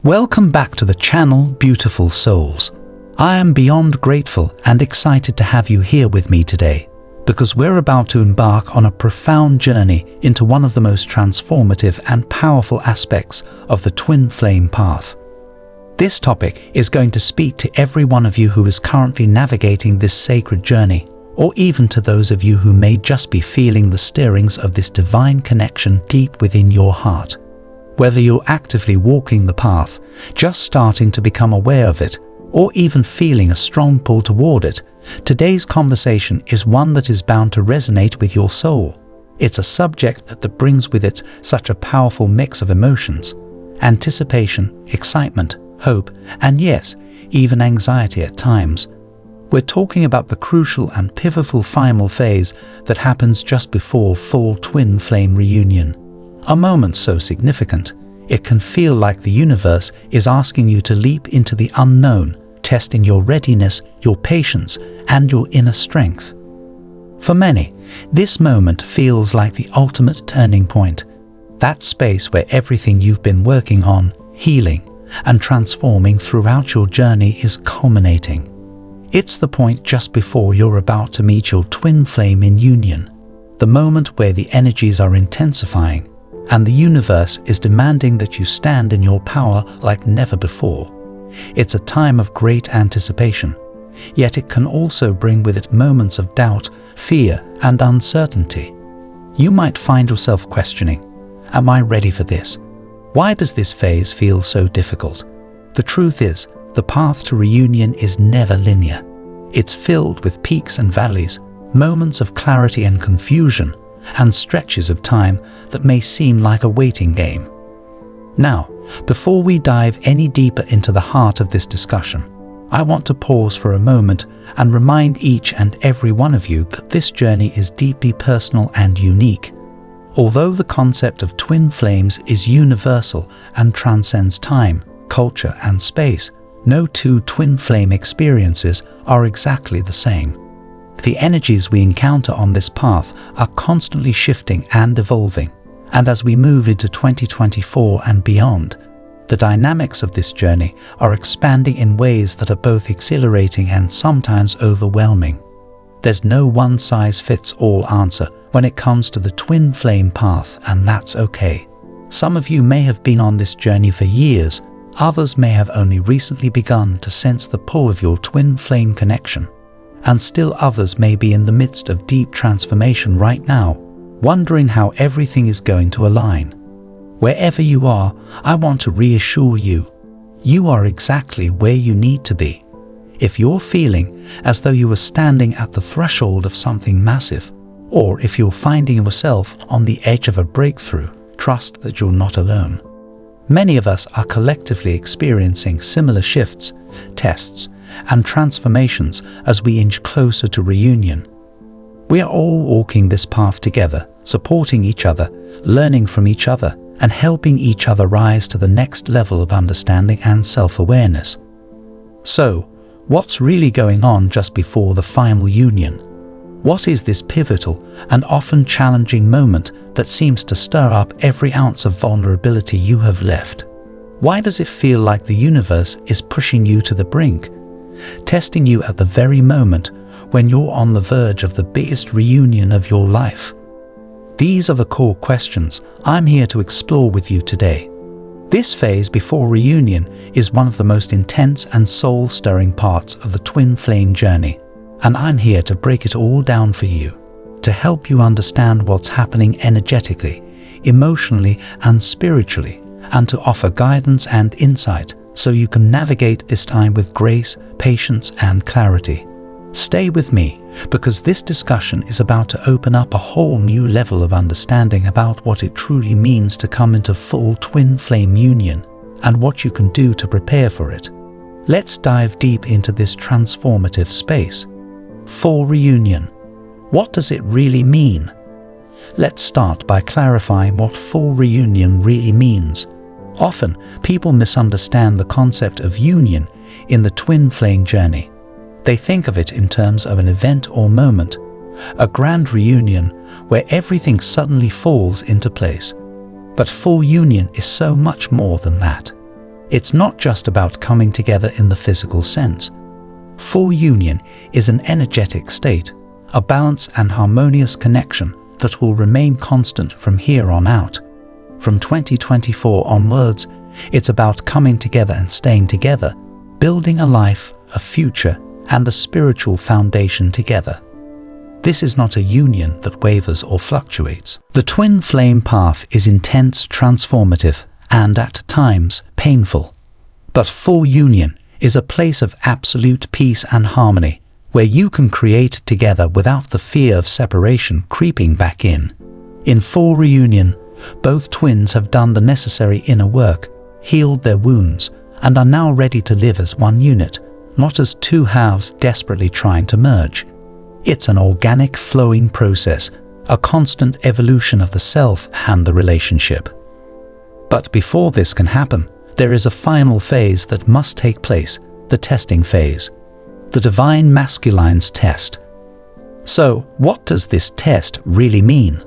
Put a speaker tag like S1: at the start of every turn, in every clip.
S1: Welcome back to the channel, beautiful souls. I am beyond grateful and excited to have you here with me today, because we're about to embark on a profound journey into one of the most transformative and powerful aspects of the twin flame path. This topic is going to speak to every one of you who is currently navigating this sacred journey, or even to those of you who may just be feeling the stirrings of this divine connection deep within your heart. Whether you're actively walking the path, just starting to become aware of it, or even feeling a strong pull toward it, today's conversation is one that is bound to resonate with your soul. It's a subject that brings with it such a powerful mix of emotions: anticipation, excitement, hope, and yes, even anxiety at times. We're talking about the crucial and pivotal final phase that happens just before full twin flame reunion. A moment so significant, it can feel like the universe is asking you to leap into the unknown, testing your readiness, your patience, and your inner strength. For many, this moment feels like the ultimate turning point, that space where everything you've been working on, healing, and transforming throughout your journey is culminating. It's the point just before you're about to meet your twin flame in union, the moment where the energies are intensifying, and the universe is demanding that you stand in your power like never before. It's a time of great anticipation, yet it can also bring with it moments of doubt, fear, and uncertainty. You might find yourself questioning, am I ready for this? Why does this phase feel so difficult? The truth is, the path to reunion is never linear. It's filled with peaks and valleys, moments of clarity and confusion, and stretches of time that may seem like a waiting game. Now, before we dive any deeper into the heart of this discussion, I want to pause for a moment and remind each and every one of you that this journey is deeply personal and unique. Although the concept of twin flames is universal and transcends time, culture, and space, no two twin flame experiences are exactly the same. The energies we encounter on this path are constantly shifting and evolving, and as we move into 2024 and beyond, the dynamics of this journey are expanding in ways that are both exhilarating and sometimes overwhelming. There's no one-size-fits-all answer when it comes to the twin flame path, and that's okay. Some of you may have been on this journey for years, others may have only recently begun to sense the pull of your twin flame connection, and still others may be in the midst of deep transformation right now, wondering how everything is going to align. Wherever you are, I want to reassure you, you are exactly where you need to be. If you're feeling as though you are standing at the threshold of something massive, or if you're finding yourself on the edge of a breakthrough, trust that you're not alone. Many of us are collectively experiencing similar shifts, tests, and transformations as we inch closer to reunion. We are all walking this path together, supporting each other, learning from each other, and helping each other rise to the next level of understanding and self-awareness. So, what's really going on just before the final union? What is this pivotal and often challenging moment that seems to stir up every ounce of vulnerability you have left? Why does it feel like the universe is pushing you to the brink, testing you at the very moment when you're on the verge of the biggest reunion of your life? These are the core questions I'm here to explore with you today. This phase before reunion is one of the most intense and soul-stirring parts of the twin flame journey, and I'm here to break it all down for you, to help you understand what's happening energetically, emotionally, and spiritually, and to offer guidance and insight so you can navigate this time with grace, patience, and clarity. Stay with me, because this discussion is about to open up a whole new level of understanding about what it truly means to come into full twin flame union, and what you can do to prepare for it. Let's dive deep into this transformative space. Full reunion. What does it really mean? Let's start by clarifying what full reunion really means. Often, people misunderstand the concept of union in the twin flame journey. They think of it in terms of an event or moment, a grand reunion where everything suddenly falls into place. But full union is so much more than that. It's not just about coming together in the physical sense. Full union is an energetic state, a balance and harmonious connection that will remain constant from here on out. From 2024 onwards, it's about coming together and staying together, building a life, a future, and a spiritual foundation together. This is not a union that wavers or fluctuates. The twin flame path is intense, transformative, and at times painful. But full union is a place of absolute peace and harmony, where you can create together without the fear of separation creeping back in. In full reunion, both twins have done the necessary inner work, healed their wounds, and are now ready to live as one unit, not as two halves desperately trying to merge. It's an organic, flowing process, a constant evolution of the self and the relationship. But before this can happen, there is a final phase that must take place, the testing phase. The Divine Masculine's test. So, what does this test really mean?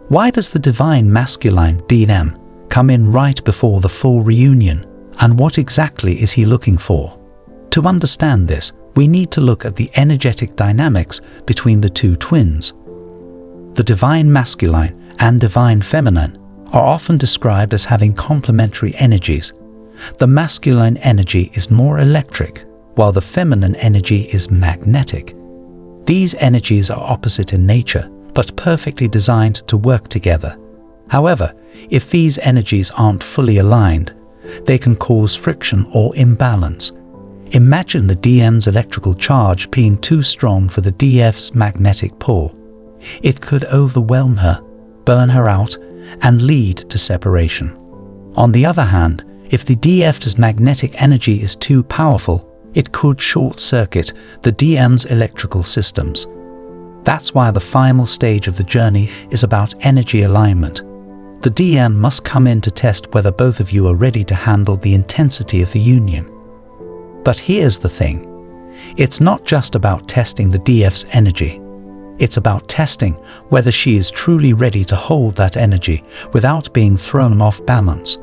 S1: Why does the Divine Masculine DM come in right before the full reunion? And what exactly is he looking for? To understand this, we need to look at the energetic dynamics between the two twins. The Divine Masculine and Divine Feminine are often described as having complementary energies. The masculine energy is more electric, while the feminine energy is magnetic. These energies are opposite in nature, but perfectly designed to work together. However, if these energies aren't fully aligned, they can cause friction or imbalance. Imagine the DM's electrical charge being too strong for the DF's magnetic pull. It could overwhelm her, burn her out, and lead to separation. On the other hand, if the DF's magnetic energy is too powerful, it could short-circuit the DM's electrical systems. That's why the final stage of the journey is about energy alignment. The DM must come in to test whether both of you are ready to handle the intensity of the union. But here's the thing. It's not just about testing the DF's energy. It's about testing whether she is truly ready to hold that energy without being thrown off balance.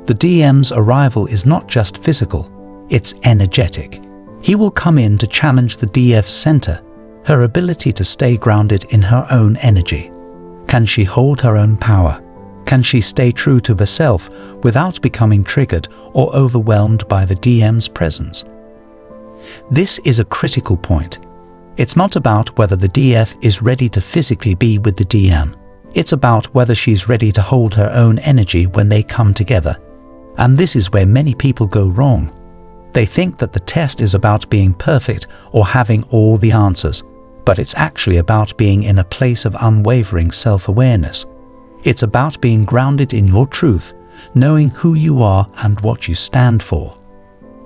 S1: The DM's arrival is not just physical, it's energetic. He will come in to challenge the DF's center, her ability to stay grounded in her own energy. Can she hold her own power? Can she stay true to herself without becoming triggered or overwhelmed by the DM's presence? This is a critical point. It's not about whether the DF is ready to physically be with the DM. It's about whether she's ready to hold her own energy when they come together. And this is where many people go wrong. They think that the test is about being perfect or having all the answers, but it's actually about being in a place of unwavering self-awareness. It's about being grounded in your truth, knowing who you are and what you stand for.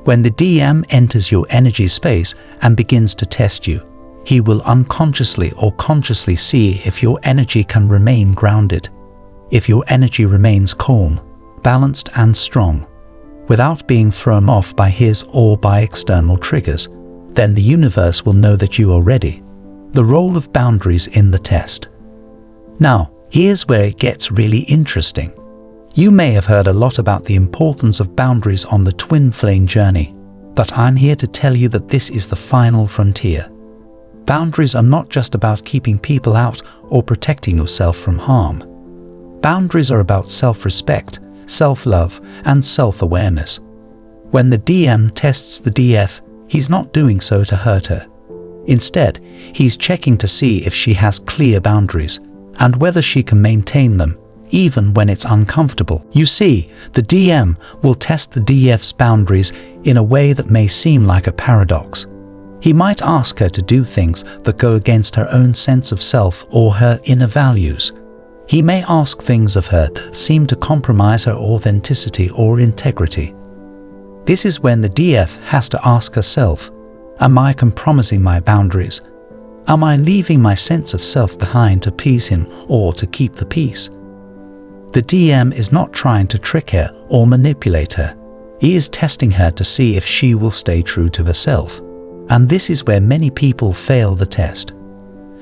S1: When the DM enters your energy space and begins to test you, he will unconsciously or consciously see if your energy can remain grounded, if your energy remains calm, balanced and strong, without being thrown off by his or by external triggers. Then the universe will know that you are ready. The role of boundaries in the test. Now, here's where it gets really interesting. You may have heard a lot about the importance of boundaries on the twin flame journey, but I'm here to tell you that this is the final frontier. Boundaries are not just about keeping people out or protecting yourself from harm. Boundaries are about self-respect, self-love, and self-awareness. When the DM tests the DF, he's not doing so to hurt her. Instead, he's checking to see if she has clear boundaries and whether she can maintain them, even when it's uncomfortable. You see, the DM will test the DF's boundaries in a way that may seem like a paradox. He might ask her to do things that go against her own sense of self or her inner values. He may ask things of her that seem to compromise her authenticity or integrity. This is when the DF has to ask herself, am I compromising my boundaries? Am I leaving my sense of self behind to please him or to keep the peace? The DM is not trying to trick her or manipulate her. He is testing her to see if she will stay true to herself. And this is where many people fail the test.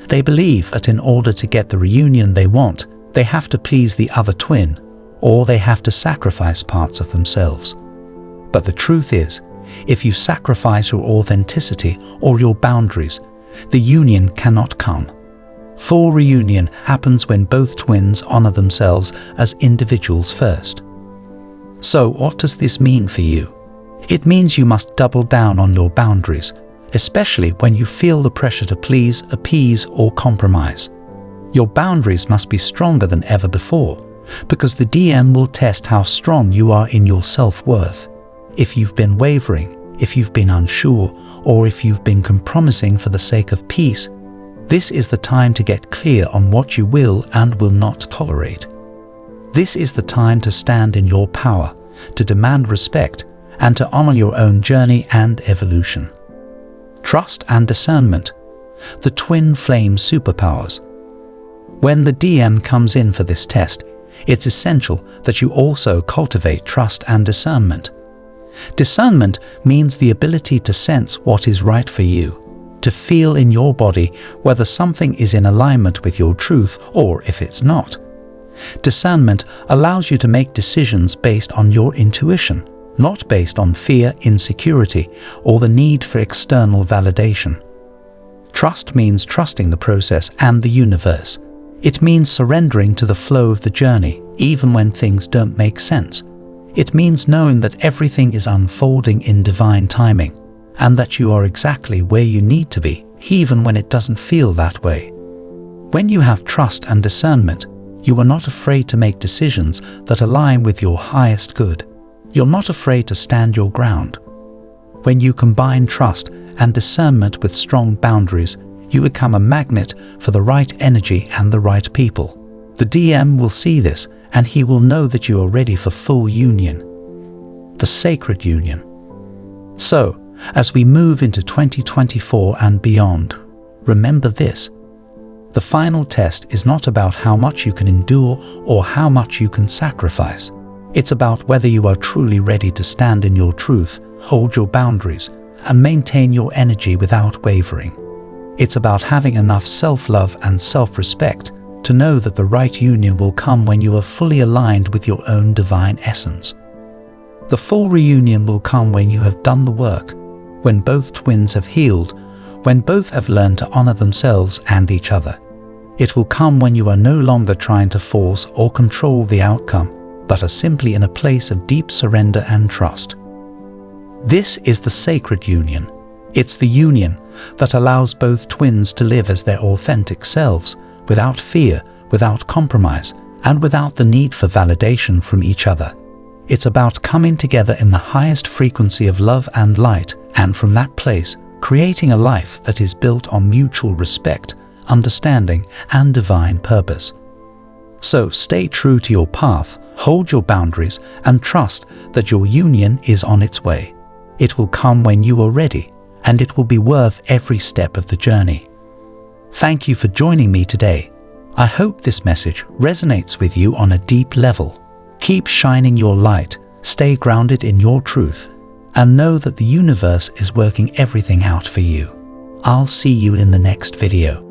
S1: They believe that in order to get the reunion they want, they have to please the other twin, or they have to sacrifice parts of themselves. But the truth is, if you sacrifice your authenticity or your boundaries, the union cannot come. Full reunion happens when both twins honor themselves as individuals first. So what does this mean for you? It means you must double down on your boundaries, especially when you feel the pressure to please, appease, or compromise. Your boundaries must be stronger than ever before, because the DM will test how strong you are in your self-worth. If you've been wavering, if you've been unsure, or if you've been compromising for the sake of peace, this is the time to get clear on what you will and will not tolerate. This is the time to stand in your power, to demand respect, and to honor your own journey and evolution. Trust and discernment, the twin flame superpowers. When the DM comes in for this test, it's essential that you also cultivate trust and discernment. Discernment means the ability to sense what is right for you, to feel in your body whether something is in alignment with your truth or if it's not. Discernment allows you to make decisions based on your intuition, not based on fear, insecurity, or the need for external validation. Trust means trusting the process and the universe. It means surrendering to the flow of the journey, even when things don't make sense. It means knowing that everything is unfolding in divine timing, and that you are exactly where you need to be, even when it doesn't feel that way. When you have trust and discernment, you are not afraid to make decisions that align with your highest good. You're not afraid to stand your ground. When you combine trust and discernment with strong boundaries, you become a magnet for the right energy and the right people. The DM will see this, and he will know that you are ready for full union, the sacred union. So, as we move into 2024 and beyond, remember this. The final test is not about how much you can endure or how much you can sacrifice. It's about whether you are truly ready to stand in your truth, hold your boundaries, and maintain your energy without wavering. It's about having enough self-love and self-respect to know that the right union will come when you are fully aligned with your own divine essence. The full reunion will come when you have done the work, when both twins have healed, when both have learned to honor themselves and each other. It will come when you are no longer trying to force or control the outcome, but are simply in a place of deep surrender and trust. This is the sacred union. It's the union that allows both twins to live as their authentic selves, without fear, without compromise, and without the need for validation from each other. It's about coming together in the highest frequency of love and light, and from that place, creating a life that is built on mutual respect, understanding, and divine purpose. So stay true to your path, hold your boundaries, and trust that your union is on its way. It will come when you are ready, and it will be worth every step of the journey. Thank you for joining me today. I hope this message resonates with you on a deep level. Keep shining your light, stay grounded in your truth, and know that the universe is working everything out for you. I'll see you in the next video.